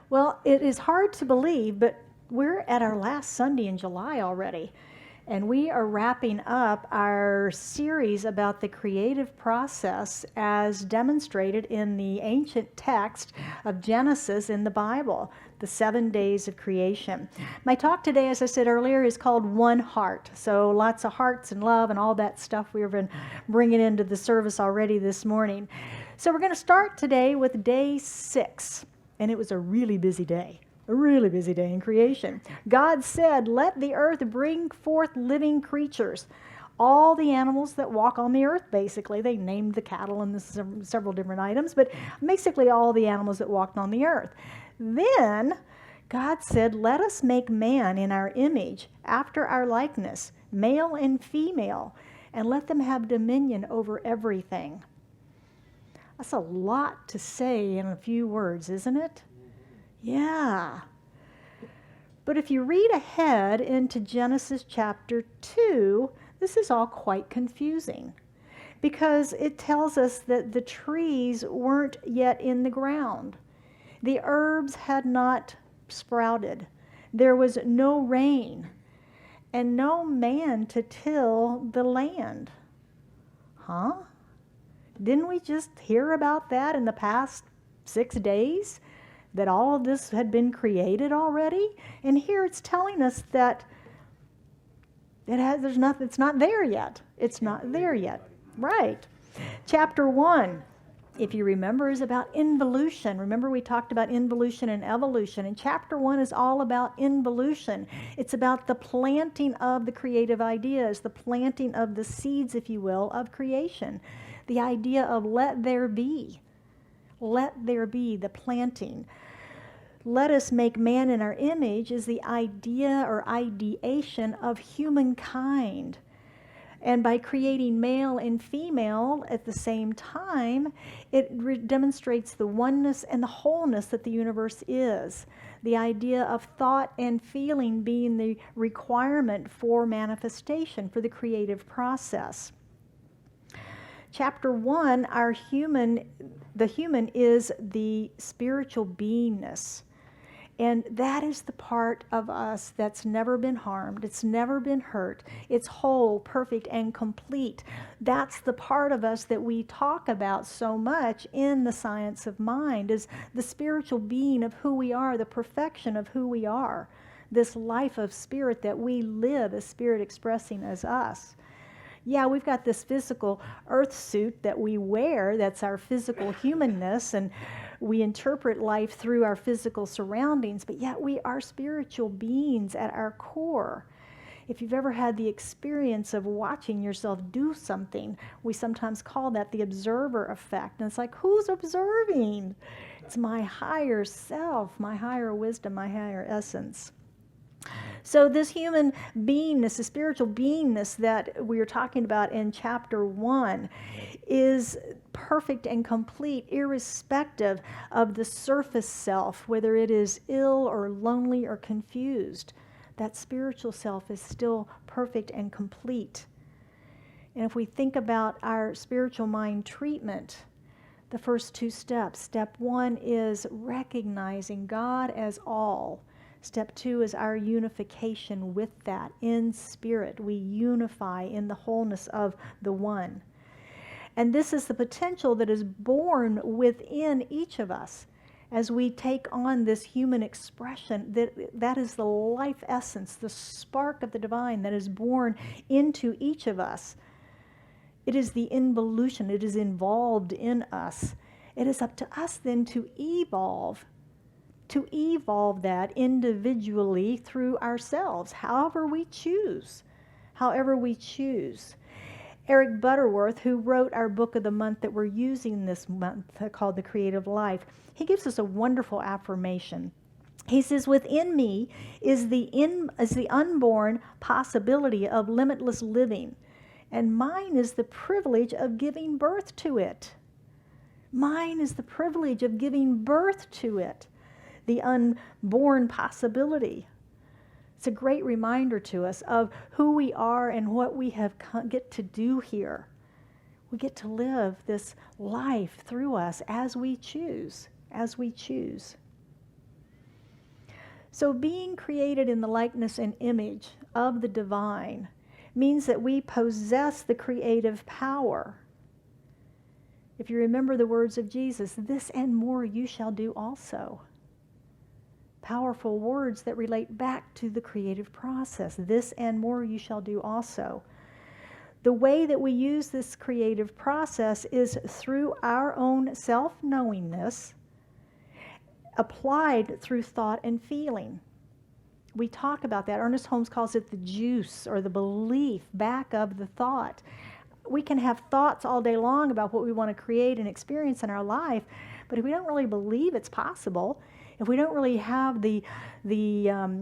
Well, it is hard to believe, but we're at our last Sunday in July already. And we are wrapping up our series about the creative process as demonstrated in the ancient text of Genesis in the Bible, the 7 days of creation. My talk today, as I said earlier, is called One Heart. So lots of hearts and love and all that stuff we've been bringing into the service already this morning. So we're going to start today with day 6. And it was a really busy day. A really busy day in creation. God said, "Let the earth bring forth living creatures." All the animals that walk on the earth, basically. They named the cattle and several different items, but basically all the animals that walked on the earth. Then God said, "Let us make man in our image, after our likeness, male and female, and let them have dominion over everything." That's a lot to say in a few words, isn't it? Yeah. But if you read ahead into Genesis chapter 2, this is all quite confusing because it tells us that the trees weren't yet in the ground. The herbs had not sprouted. There was no rain and no man to till the land. Huh? Didn't we just hear about that in the past 6 days? That all of this had been created already? And here it's telling us that it's not there yet. It's not there yet. Right. Chapter 1, if you remember, is about involution. Remember we talked about involution and evolution. And chapter 1 is all about involution. It's about the planting of the creative ideas, the planting of the seeds, if you will, of creation. The idea of let there be. Let there be, the planting. Let us make man in our image is the idea or ideation of humankind. And by creating male and female at the same time, it demonstrates the oneness and the wholeness that the universe is. The idea of thought and feeling being the requirement for manifestation, for the creative process. Chapter 1, the human is the spiritual beingness. And that is the part of us that's never been harmed. It's never been hurt. It's whole, perfect, and complete. That's the part of us that we talk about so much in the science of mind, is the spiritual being of who we are, the perfection of who we are. This life of spirit that we live as spirit expressing as us. Yeah, we've got this physical earth suit that we wear, that's our physical humanness, and we interpret life through our physical surroundings, but yet we are spiritual beings at our core. If you've ever had the experience of watching yourself do something, we sometimes call that the observer effect. And it's like, who's observing? It's my higher self, my higher wisdom, my higher essence. So this human beingness, the spiritual beingness that we are talking about in chapter 1 is perfect and complete, irrespective of the surface self, whether it is ill or lonely or confused. That spiritual self is still perfect and complete. And if we think about our spiritual mind treatment, the first 2 steps. Step 1 is recognizing God as all. Step 2 is our unification with that in spirit. We unify in the wholeness of the one. And this is the potential that is born within each of us as we take on this human expression. That is the life essence, the spark of the divine that is born into each of us. It is the involution. It is involved in us. It is up to us then to evolve that individually through ourselves, however we choose. Eric Butterworth, who wrote our book of the month that we're using this month called The Creative Life, he gives us a wonderful affirmation. He says, "Within me is the unborn possibility of limitless living, and mine is the privilege of giving birth to it." Mine is the privilege of giving birth to it. The unborn possibility. It's a great reminder to us of who we are and what we get to do here. We get to live this life through us as we choose. So being created in the likeness and image of the divine means that we possess the creative power. If you remember the words of Jesus, this and more you shall do also. Powerful words that relate back to the creative process. This and more you shall do also. The way that we use this creative process is through our own self-knowingness, applied through thought and feeling. We talk about that. Ernest Holmes calls it the juice or the belief back of the thought. We can have thoughts all day long about what we want to create and experience in our life, but if we don't really believe it's possible, if we don't really have the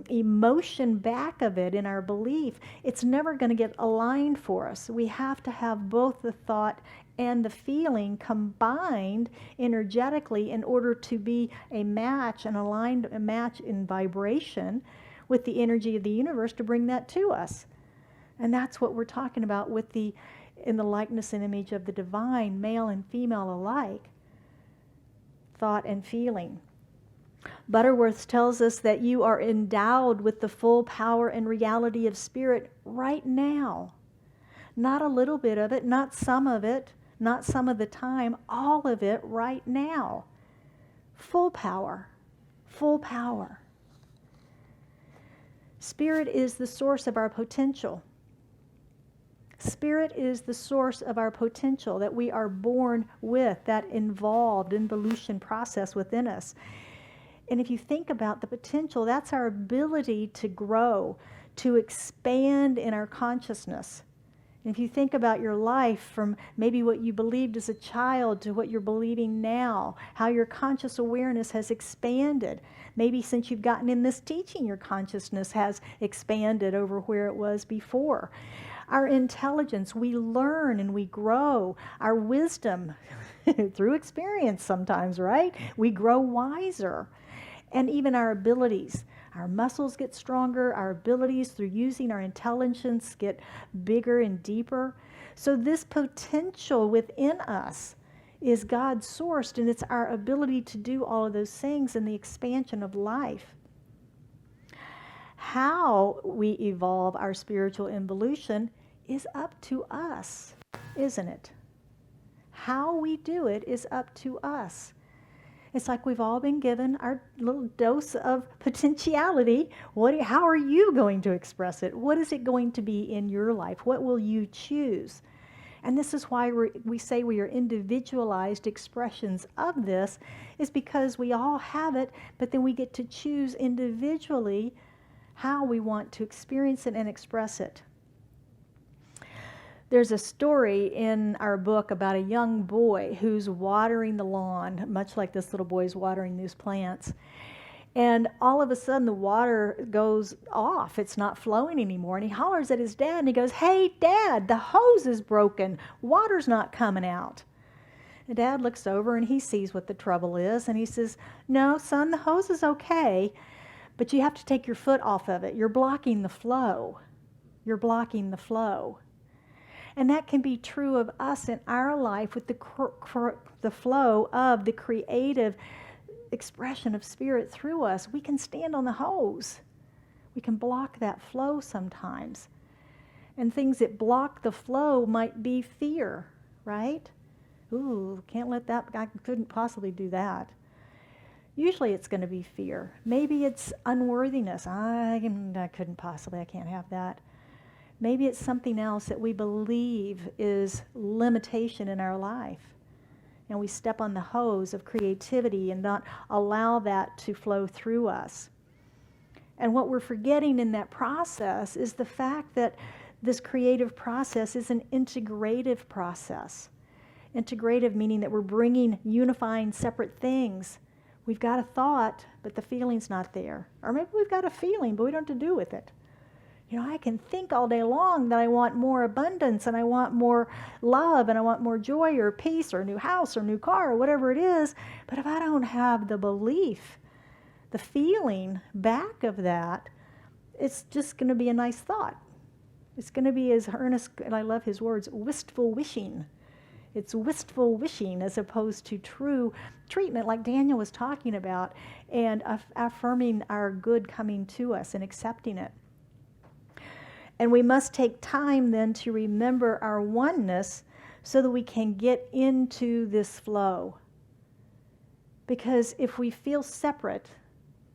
emotion back of it in our belief, it's never going to get aligned for us. We have to have both the thought and the feeling combined energetically in order to be a match, an aligned match in vibration with the energy of the universe to bring that to us. And that's what we're talking about with in the likeness and image of the divine, male and female alike, thought and feeling. Butterworth tells us that you are endowed with the full power and reality of spirit right now. Not a little bit of it, not some of it, not some of the time, all of it right now. Full power, full power. Spirit is the source of our potential. Spirit is the source of our potential that we are born with, that involved involution process within us. And if you think about the potential, that's our ability to grow, to expand in our consciousness. And if you think about your life from maybe what you believed as a child to what you're believing now, how your conscious awareness has expanded. Maybe since you've gotten in this teaching, your consciousness has expanded over where it was before. Our intelligence, we learn and we grow. Our wisdom, through experience sometimes, right? We grow wiser. And even our abilities. Our muscles get stronger. Our abilities through using our intelligence get bigger and deeper. So this potential within us is God-sourced, and it's our ability to do all of those things in the expansion of life. How we evolve our spiritual involution is up to us, isn't it? How we do it is up to us. It's like we've all been given our little dose of potentiality. How are you going to express it? What is it going to be in your life? What will you choose? And this is why we say we are individualized expressions of this, is because we all have it, but then we get to choose individually how we want to experience it and express it. There's a story in our book about a young boy who's watering the lawn, much like this little boy is watering these plants. And all of a sudden the water goes off. It's not flowing anymore. And he hollers at his dad and he goes, "Hey, Dad, the hose is broken. Water's not coming out." The dad looks over and he sees what the trouble is. And he says, "No, son, the hose is okay, but you have to take your foot off of it. You're blocking the flow. You're blocking the flow." And that can be true of us in our life with the flow of the creative expression of spirit through us. We can stand on the hose. We can block that flow sometimes. And things that block the flow might be fear, right? Ooh, can't let that, I couldn't possibly do that. Usually it's going to be fear. Maybe it's unworthiness. I couldn't possibly, I can't have that. Maybe it's something else that we believe is limitation in our life. And we step on the hose of creativity and not allow that to flow through us. And what we're forgetting in that process is the fact that this creative process is an integrative process. Integrative meaning that we're bringing, unifying separate things. We've got a thought, but the feeling's not there. Or maybe we've got a feeling, but we don't know what to do with it. You know, I can think all day long that I want more abundance and I want more love and I want more joy or peace or a new house or new car or whatever it is. But if I don't have the belief, the feeling back of that, it's just going to be a nice thought. It's going to be, as Ernest, and I love his words, wistful wishing. It's wistful wishing as opposed to true treatment like Daniel was talking about, and affirming our good coming to us and accepting it. And we must take time then to remember our oneness so that we can get into this flow. Because if we feel separate,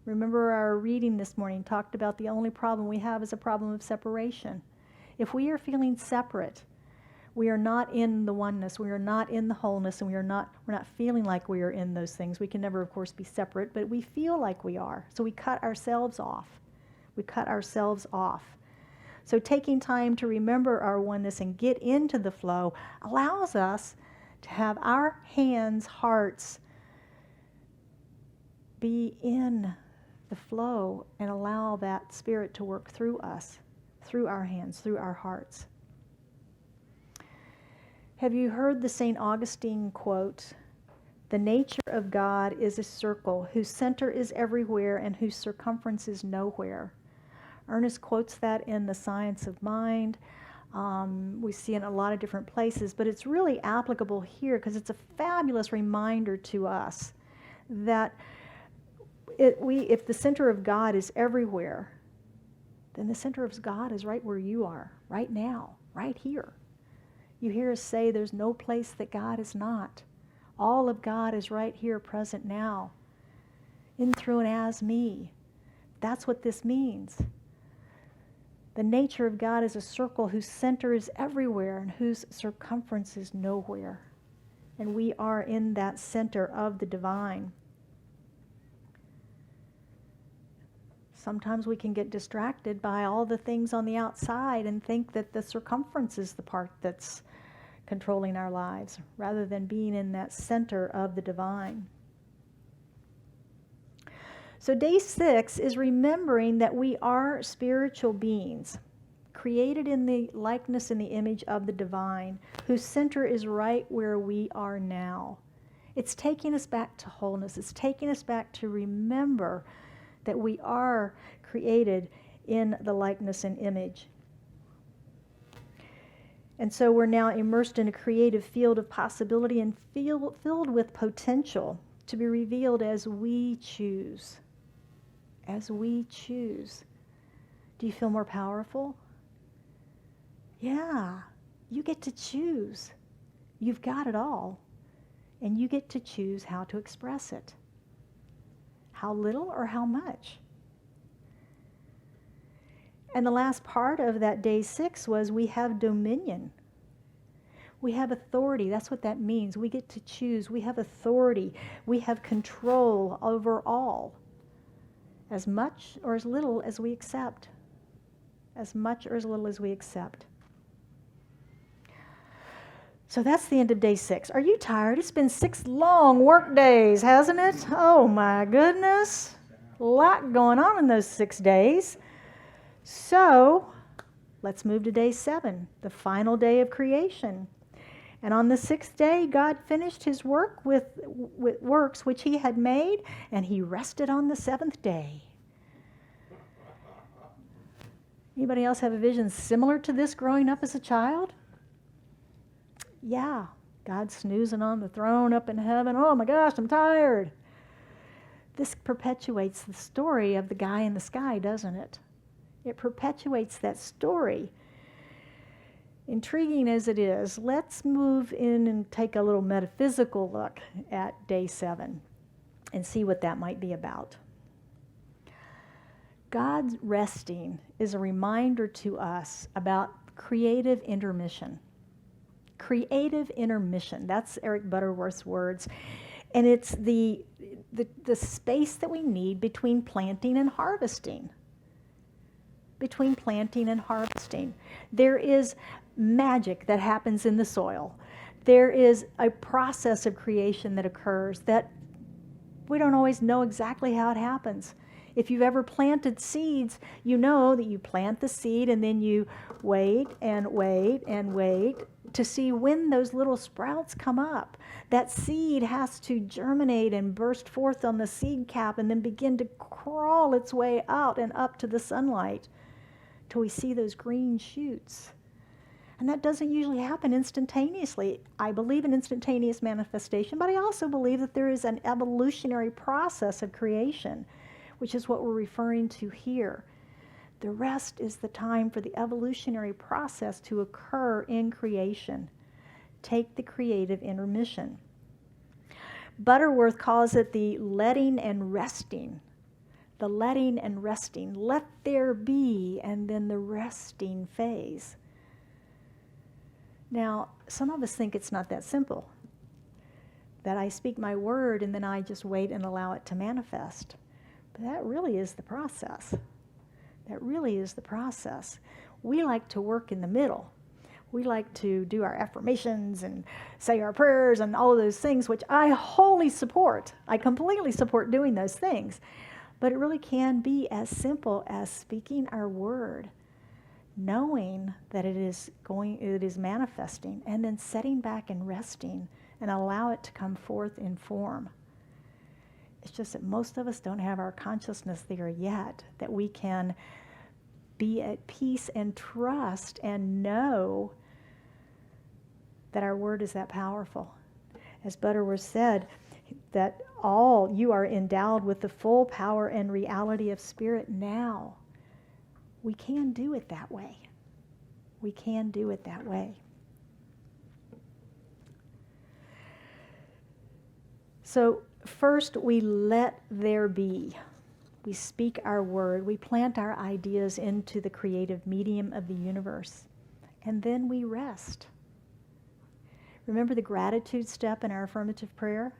remember our reading this morning talked about the only problem we have is a problem of separation. If we are feeling separate, we are not in the oneness, we are not in the wholeness, and we're not feeling like we are in those things. We can never, of course, be separate, but we feel like we are. So we cut ourselves off. We cut ourselves off. So taking time to remember our oneness and get into the flow allows us to have our hands, hearts be in the flow and allow that spirit to work through us, through our hands, through our hearts. Have you heard the St. Augustine quote, "The nature of God is a circle whose center is everywhere and whose circumference is nowhere." Ernest quotes that in The Science of Mind. We see it in a lot of different places, but it's really applicable here because it's a fabulous reminder to us that if the center of God is everywhere, then the center of God is right where you are, right now, right here. You hear us say there's no place that God is not. All of God is right here, present now, in, through, and as me. That's what this means. The nature of God is a circle whose center is everywhere and whose circumference is nowhere. And we are in that center of the divine. Sometimes we can get distracted by all the things on the outside and think that the circumference is the part that's controlling our lives, rather than being in that center of the divine. So day 6 is remembering that we are spiritual beings, created in the likeness and the image of the divine, whose center is right where we are now. It's taking us back to wholeness. It's taking us back to remember that we are created in the likeness and image. And so we're now immersed in a creative field of possibility and filled with potential to be revealed as we choose. As we choose. Do you feel more powerful? Yeah, you get to choose. You've got it all. And you get to choose how to express it. How little or how much? And the last part of that day 6 was we have dominion. We have authority. That's what that means. We get to choose. We have authority. We have control over all. As much or as little as we accept. As much or as little as we accept. So that's the end of day 6. Are you tired? It's been 6 long work days, hasn't it? Oh my goodness. A lot going on in those 6 days. So let's move to day 7, the final day of creation. And on the 6th day, God finished his work with works which he had made, and he rested on the 7th day. Anybody else have a vision similar to this growing up as a child? Yeah, God snoozing on the throne up in heaven. Oh my gosh, I'm tired. This perpetuates the story of the guy in the sky, doesn't it? It perpetuates that story. Intriguing as it is, let's move in and take a little metaphysical look at day 7 and see what that might be about. God's resting is a reminder to us about creative intermission. Creative intermission. That's Eric Butterworth's words. And it's the space that we need between planting and harvesting. Between planting and harvesting. There is magic that happens in the soil. There is a process of creation that occurs that we don't always know exactly how it happens. If you've ever planted seeds, you know that you plant the seed and then you wait and wait and wait to see when those little sprouts come up. That seed has to germinate and burst forth on the seed cap and then begin to crawl its way out and up to the sunlight till we see those green shoots. And that doesn't usually happen instantaneously. I believe in instantaneous manifestation, but I also believe that there is an evolutionary process of creation, which is what we're referring to here. The rest is the time for the evolutionary process to occur in creation. Take the creative intermission. Butterworth calls it the letting and resting. The letting and resting. Let there be, and then the resting phase. Now, some of us think it's not that simple, that I speak my word and then I just wait and allow it to manifest. But that really is the process. That really is the process. We like to work in the middle. We like to do our affirmations and say our prayers and all of those things, which I wholly support. I completely support doing those things. But it really can be as simple as speaking our word, knowing that it is manifesting, and then setting back and resting and allow it to come forth in form. It's just that most of us don't have our consciousness there yet, that we can be at peace and trust and know that our word is that powerful. As Butterworth said, that all you are endowed with the full power and reality of spirit now. We can do it that way. We can do it that way. So first we let there be. We speak our word. We plant our ideas into the creative medium of the universe. And then we rest. Remember the gratitude step in our affirmative prayer?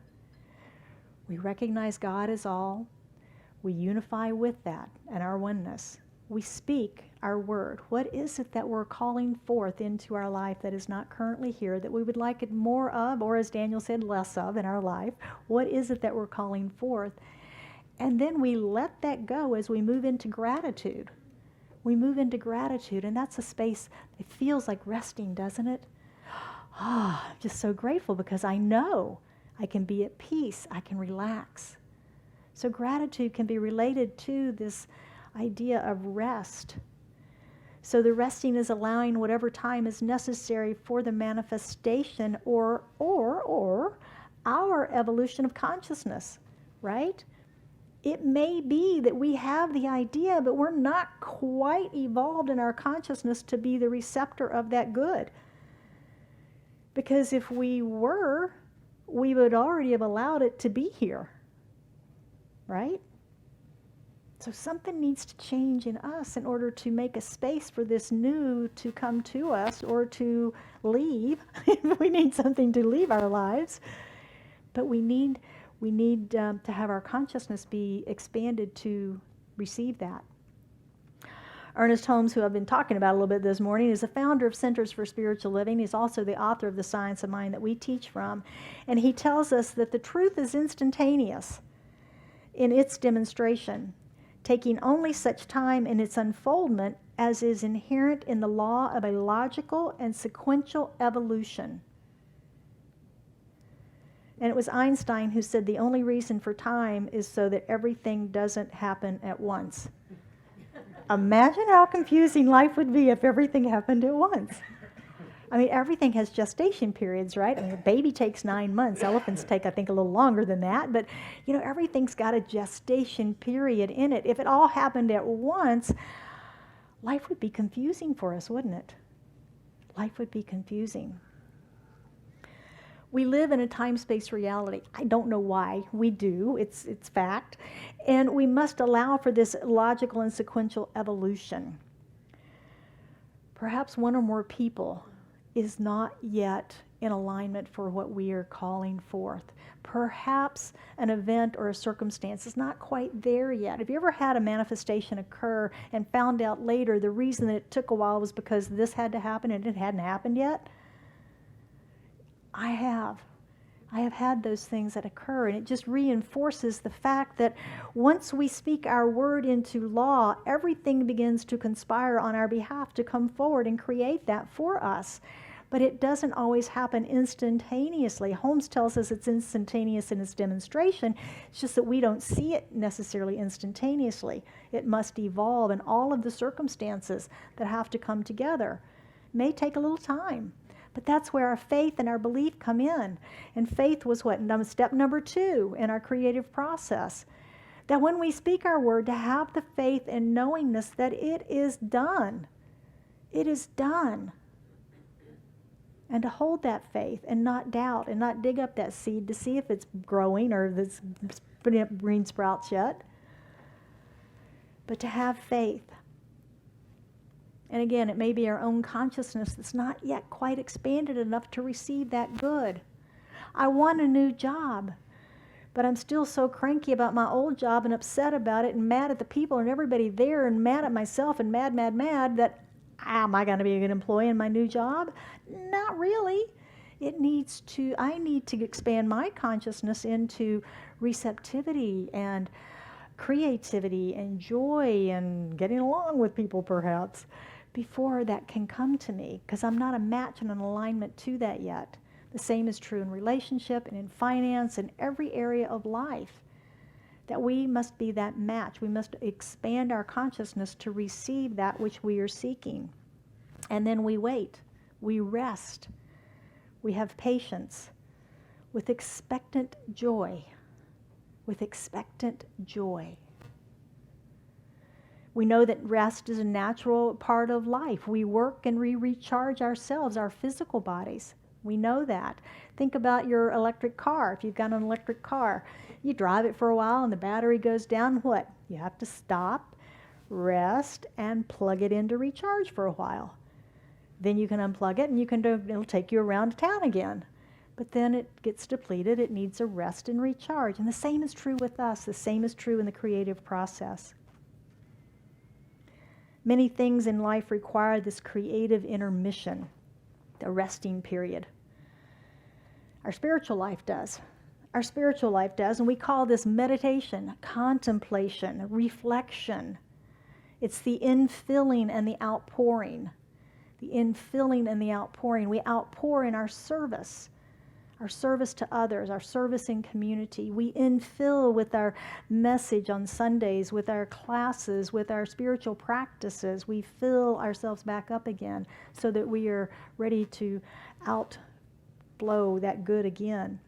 We recognize God as all. We unify with that and our oneness. We speak our word. What is it that we're calling forth into our life that is not currently here, that we would like it more of, or as Daniel said, less of in our life? What is it that we're calling forth? And then we let that go as we move into gratitude. We move into gratitude, and that's a space that feels like resting, doesn't it? Ah, I'm just so grateful because I know I can be at peace. I can relax. So gratitude can be related to this idea of rest. So the resting is allowing whatever time is necessary for the manifestation or our evolution of consciousness, right? It may be that we have the idea, but we're not quite evolved in our consciousness to be the receptor of that good. Because if we were, we would already have allowed it to be here, right? So something needs to change in us in order to make a space for this new to come to us or to leave. We need something to leave our lives. But we need to have our consciousness be expanded to receive that. Ernest Holmes, who I've been talking about a little bit this morning, is the founder of Centers for Spiritual Living. He's also the author of The Science of Mind that we teach from. And he tells us that the truth is instantaneous in its demonstration, taking only such time in its unfoldment as is inherent in the law of a logical and sequential evolution. And it was Einstein who said the only reason for time is so that everything doesn't happen at once. Imagine how confusing life would be if everything happened at once. I mean, everything has gestation periods, right? I mean, a baby takes 9 months. Elephants take, I think, a little longer than that. But, you know, everything's got a gestation period in it. If it all happened at once, life would be confusing for us, wouldn't it? Life would be confusing. We live in a time-space reality. I don't know why. We do. It's fact. And we must allow for this logical and sequential evolution. Perhaps one or more people is not yet in alignment for what we are calling forth. Perhaps an event or a circumstance is not quite there yet. Have you ever had a manifestation occur and found out later the reason that it took a while was because this had to happen and it hadn't happened yet? I have had those things that occur, and it just reinforces the fact that once we speak our word into law, everything begins to conspire on our behalf to come forward and create that for us. But it doesn't always happen instantaneously. Holmes tells us it's instantaneous in its demonstration. It's just that we don't see it necessarily instantaneously. It must evolve in all of the circumstances that have to come together. It may take a little time, but that's where our faith and our belief come in. And faith was what? Step number 2 in our creative process. That when we speak our word, to have the faith and knowingness that it is done. It is done. And to hold that faith and not doubt and not dig up that seed to see if it's growing or if it's putting up green sprouts yet. But to have faith. And again, it may be our own consciousness that's not yet quite expanded enough to receive that good. I want a new job, but I'm still so cranky about my old job and upset about it and mad at the people and everybody there and mad at myself and mad that, am I going to be a good employee in my new job? Not really. I need to expand my consciousness into receptivity and creativity and joy and getting along with people perhaps before that can come to me, because I'm not a match and an alignment to that yet. The same is true in relationship and in finance and every area of life, that we must be that match. We must expand our consciousness to receive that which we are seeking. And then we wait, we rest, we have patience with expectant joy, with expectant joy. We know that rest is a natural part of life. We work and we recharge ourselves, our physical bodies. We know that. Think about your electric car. If you've got an electric car, you drive it for a while and the battery goes down, what? You have to stop, rest, and plug it in to recharge for a while. Then you can unplug it and it'll take you around town again. But then it gets depleted. It needs a rest and recharge. And the same is true with us. The same is true in the creative process. Many things in life require this creative intermission, the resting period. Our spiritual life does. Our spiritual life does, and we call this meditation, contemplation, reflection. It's the infilling and the outpouring. The infilling and the outpouring. We outpour in our service to others, our service in community. We infill with our message on Sundays, with our classes, with our spiritual practices. We fill ourselves back up again so that we are ready to outblow that good again.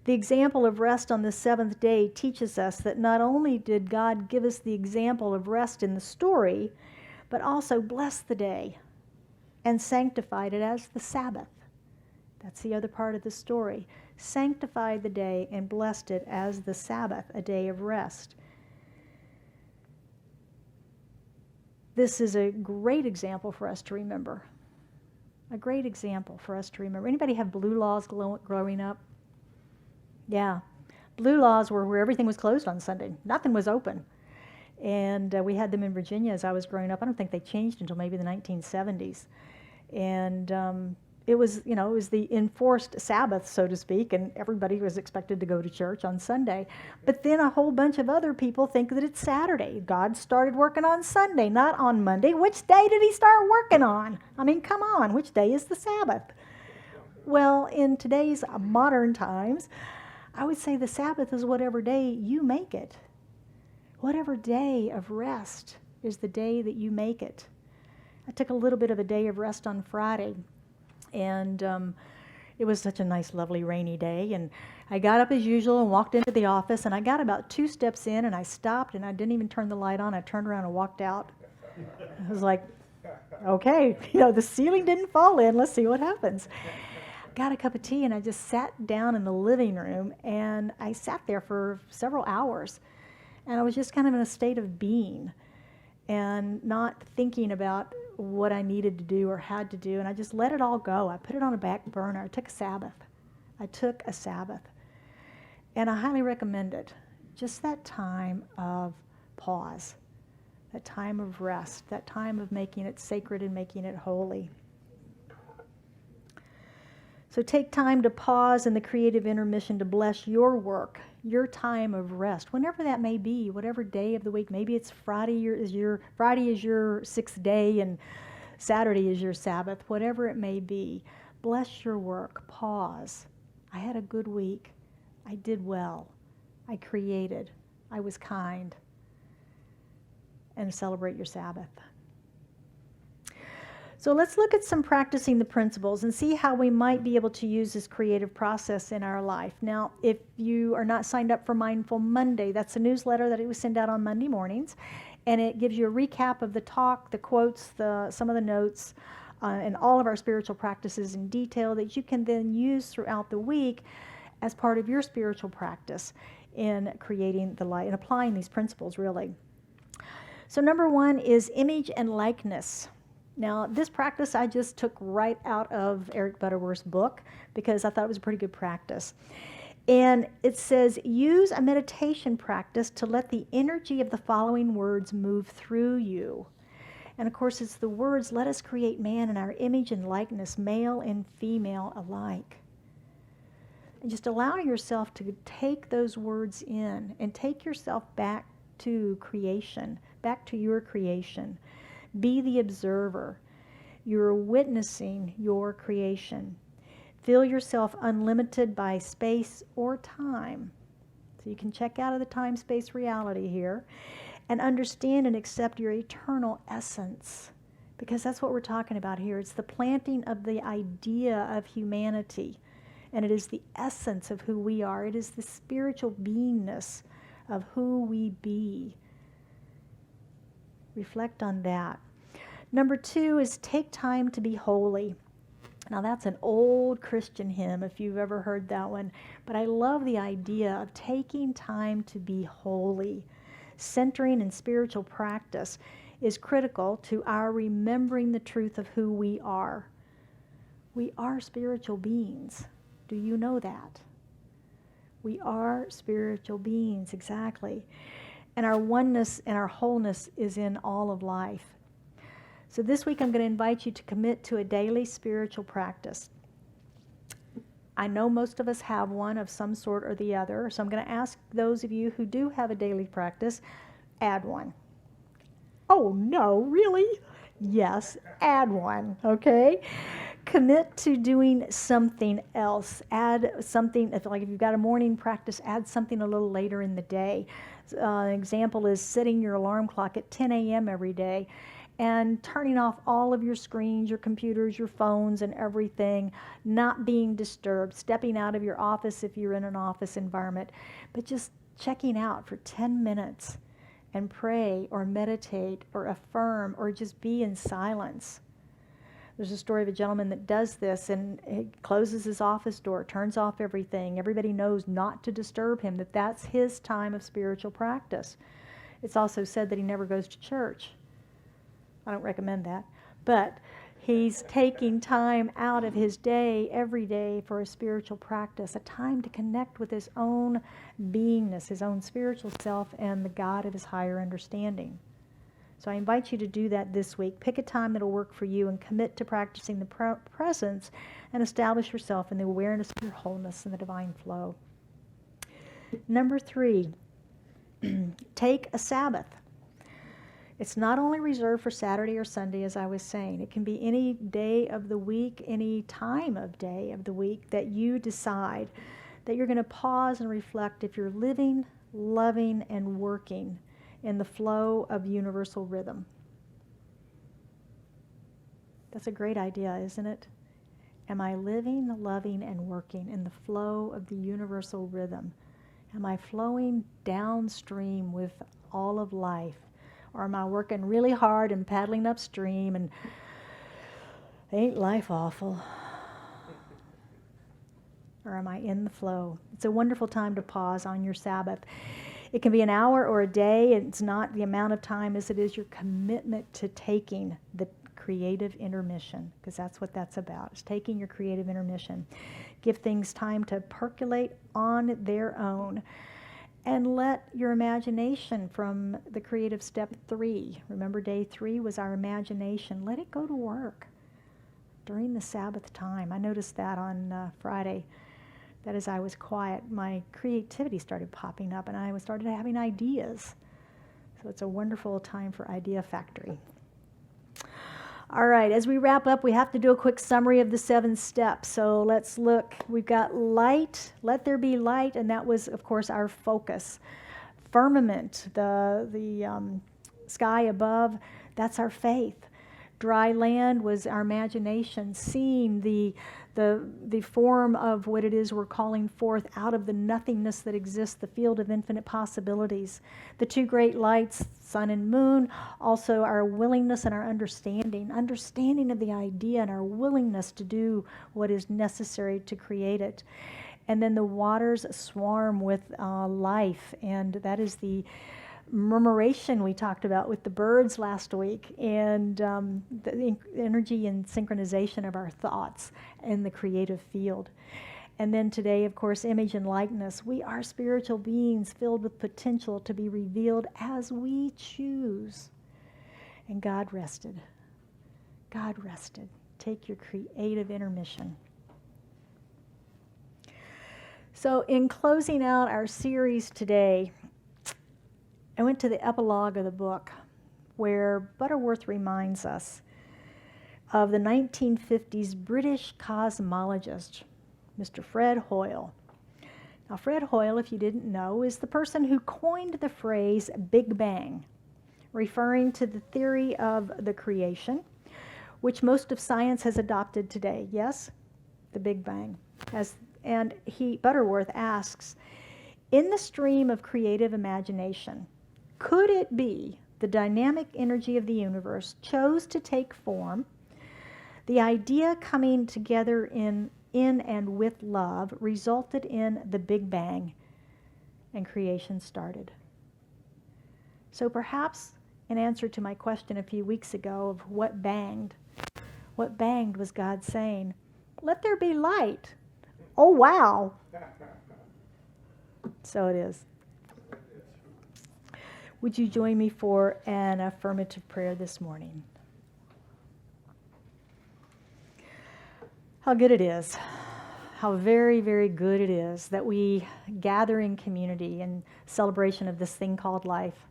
The example of rest on the seventh day teaches us that not only did God give us the example of rest in the story, but also blessed the day and sanctified it as the Sabbath. That's the other part of the story. Sanctified the day and blessed it as the Sabbath, a day of rest. This is a great example for us to remember. A great example for us to remember. Anybody have blue laws growing up? Yeah. Blue laws were where everything was closed on Sunday. Nothing was open. And we had them in Virginia as I was growing up. I don't think they changed until maybe the 1970s. And it was the enforced Sabbath, so to speak, and everybody was expected to go to church on Sunday. But then a whole bunch of other people think that it's Saturday. God started working on Sunday, not on Monday. Which day did he start working on? I mean, come on, which day is the Sabbath? Well, in today's modern times, I would say the Sabbath is whatever day you make it. Whatever day of rest is the day that you make it. I took a little bit of a day of rest on Friday. And it was such a nice, lovely, rainy day. And I got up as usual and walked into the office. And I got about 2 steps in, and I stopped, and I didn't even turn the light on. I turned around and walked out. I was like, okay, the ceiling didn't fall in. Let's see what happens. Got a cup of tea, and I just sat down in the living room. And I sat there for several hours. And I was just kind of in a state of being and not thinking about what I needed to do or had to do, and I just let it all go. I put it on a back burner. I took a Sabbath. And I highly recommend it. Just that time of pause, that time of rest, that time of making it sacred and making it holy. So take time to pause in the creative intermission to bless your work, your time of rest, whenever that may be, whatever day of the week. Maybe it's Friday is your 6th day and Saturday is your Sabbath, whatever it may be. Bless your work. Pause. I had a good week. I did well. I created. I was kind. And celebrate your Sabbath. So let's look at some practicing the principles and see how we might be able to use this creative process in our life. Now, if you are not signed up for Mindful Monday, that's a newsletter that we send out on Monday mornings, and it gives you a recap of the talk, the quotes, some of the notes, and all of our spiritual practices in detail that you can then use throughout the week as part of your spiritual practice in creating the light and applying these principles, really. So number 1 is image and likeness. Now, this practice I just took right out of Eric Butterworth's book because I thought it was a pretty good practice. And it says, use a meditation practice to let the energy of the following words move through you. And of course, it's the words, let us create man in our image and likeness, male and female alike. And just allow yourself to take those words in and take yourself back to creation, back to your creation. Be the observer. You're witnessing your creation. Feel yourself unlimited by space or time. So you can check out of the time-space reality here and understand and accept your eternal essence, because that's what we're talking about here. It's the planting of the idea of humanity, and it is the essence of who we are. It is the spiritual beingness of who we be. Reflect on that. Number 2 is take time to be holy. Now that's an old Christian hymn if you've ever heard that one, but I love the idea of taking time to be holy. Centering in spiritual practice is critical to our remembering the truth of who we are. We are spiritual beings. Do you know that? We are spiritual beings, exactly. And our oneness and our wholeness is in all of life. So this week I'm going to invite you to commit to a daily spiritual practice. I know most of us have one of some sort or the other, so I'm going to ask those of you who do have a daily practice, add one. Oh no, really? Yes, add one, okay? Commit to doing something else. Add something, if you've got a morning practice, add something a little later in the day. An example is setting your alarm clock at 10 a.m. every day and turning off all of your screens, your computers, your phones, and everything, not being disturbed, stepping out of your office if you're in an office environment, but just checking out for 10 minutes and pray or meditate or affirm or just be in silence. There's a story of a gentleman that does this, and he closes his office door, turns off everything. Everybody knows not to disturb him, that that's his time of spiritual practice. It's also said that he never goes to church. I don't recommend that. But he's taking time out of his day, every day, for a spiritual practice, a time to connect with his own beingness, his own spiritual self, and the God of his higher understanding. So I invite you to do that this week. Pick a time that'll work for you and commit to practicing the presence and establish yourself in the awareness of your wholeness and the divine flow. Number 3, take a Sabbath. It's not only reserved for Saturday or Sunday, as I was saying. It can be any day of the week, any time of day of the week that you decide that you're going to pause and reflect if you're living, loving, and working in the flow of universal rhythm. That's a great idea, isn't it? Am I living, loving, and working in the flow of the universal rhythm? Am I flowing downstream with all of life? Or am I working really hard and paddling upstream and ain't life awful? Or am I in the flow? It's a wonderful time to pause on your Sabbath. It can be an hour or a day. It's not the amount of time as it is your commitment to taking the creative intermission, because that's what that's about. It's taking your creative intermission. Give things time to percolate on their own. And let your imagination from the creative step 3, remember day 3 was our imagination, let it go to work during the Sabbath time. I noticed that on Friday, that as I was quiet, my creativity started popping up and I started having ideas. So it's a wonderful time for Idea Factory. All right, as we wrap up, we have to do a quick summary of the 7 steps. So let's look. We've got light, let there be light, and that was, of course, our focus. Firmament, the sky above, that's our faith. Dry land was our imagination, seeing the form of what it is we're calling forth out of the nothingness that exists, the field of infinite possibilities. The two great lights, sun and moon, also our willingness and our understanding of the idea and our willingness to do what is necessary to create it. And then the waters swarm with life, and that is the murmuration we talked about with the birds last week, and the energy and synchronization of our thoughts in the creative field. And then today, of course, image and likeness. We are spiritual beings filled with potential to be revealed as we choose. And God rested. God rested. Take your creative intermission. So in closing out our series today, I went to the epilogue of the book where Butterworth reminds us of the 1950s British cosmologist, Mr. Fred Hoyle. Now, Fred Hoyle, if you didn't know, is the person who coined the phrase Big Bang, referring to the theory of the creation, which most of science has adopted today. Yes, the Big Bang. Butterworth asks, in the stream of creative imagination, could it be the dynamic energy of the universe chose to take form, the idea coming together in and with love resulted in the Big Bang, and creation started? So perhaps in answer to my question a few weeks ago of what banged was God saying, let there be light. Oh, wow. So it is. Would you join me for an affirmative prayer this morning? How good it is, how very, very good it is that we gather in community in celebration of this thing called life.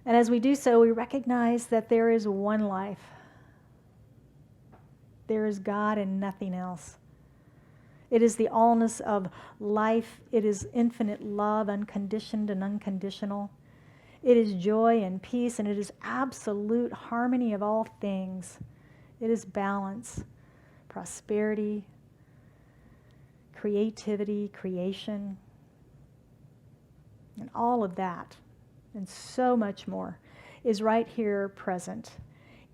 And as we do so, we recognize that there is one life. There is God and nothing else. It is the allness of life. It is infinite love, unconditioned and unconditional. It is joy and peace, and it is absolute harmony of all things. It is balance, prosperity, creativity, creation, and all of that, and so much more, is right here present,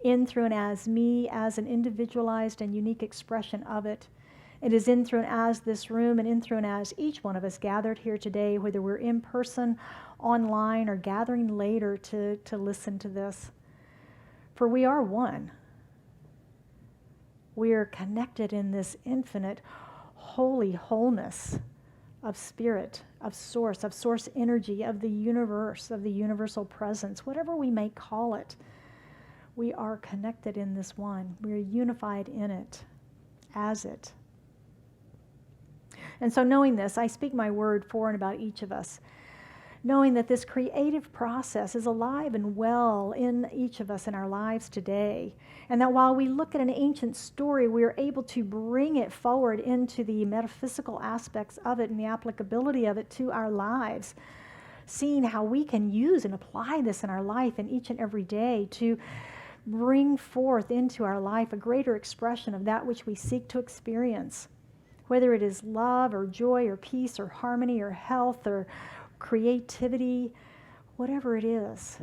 in, through, and as me, as an individualized and unique expression of it. It is in, through, and as this room, and in, through, and as each one of us gathered here today, whether we're in person, online, or gathering later to listen to this. For we are one. We are connected in this infinite, holy wholeness of spirit, of source energy, of the universe, of the universal presence, whatever we may call it. We are connected in this one. We are unified in it, as it. And so knowing this, I speak my word for and about each of us, knowing that this creative process is alive and well in each of us in our lives today, and that while we look at an ancient story, we are able to bring it forward into the metaphysical aspects of it and the applicability of it to our lives, seeing how we can use and apply this in our life in each and every day to bring forth into our life a greater expression of that which we seek to experience, whether it is love or joy or peace or harmony or health or creativity, whatever it is.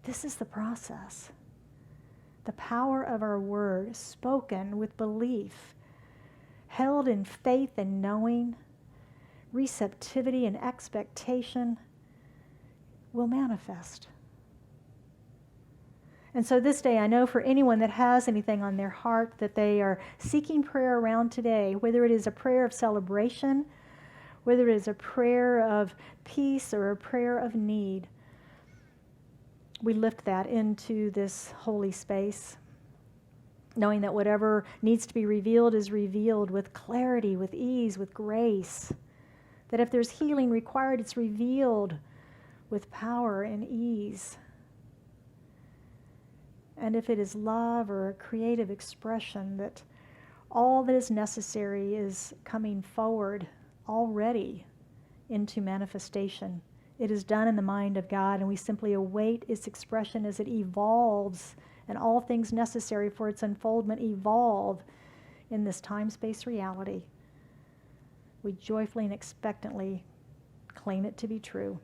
This is the process. The power of our word, spoken with belief, held in faith and knowing, receptivity and expectation, will manifest. And so this day, I know for anyone that has anything on their heart that they are seeking prayer around today, whether it is a prayer of celebration, whether it is a prayer of peace or a prayer of need, we lift that into this holy space, knowing that whatever needs to be revealed is revealed with clarity, with ease, with grace. That if there's healing required, it's revealed with power and ease. And if it is love or a creative expression, that all that is necessary is coming forward already into manifestation It is done in the mind of God, and we simply await its expression as it evolves, and all things necessary for its unfoldment evolve in this time-space reality. We joyfully and expectantly claim it to be true.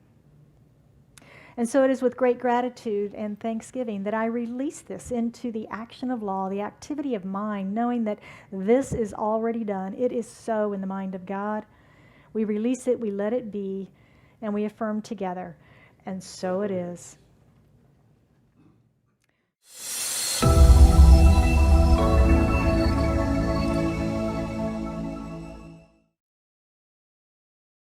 And so it is with great gratitude and thanksgiving that I release this into the action of law, the activity of mind, knowing that this is already done. It is so in the mind of God. We release it, we let it be, and we affirm together. And so it is.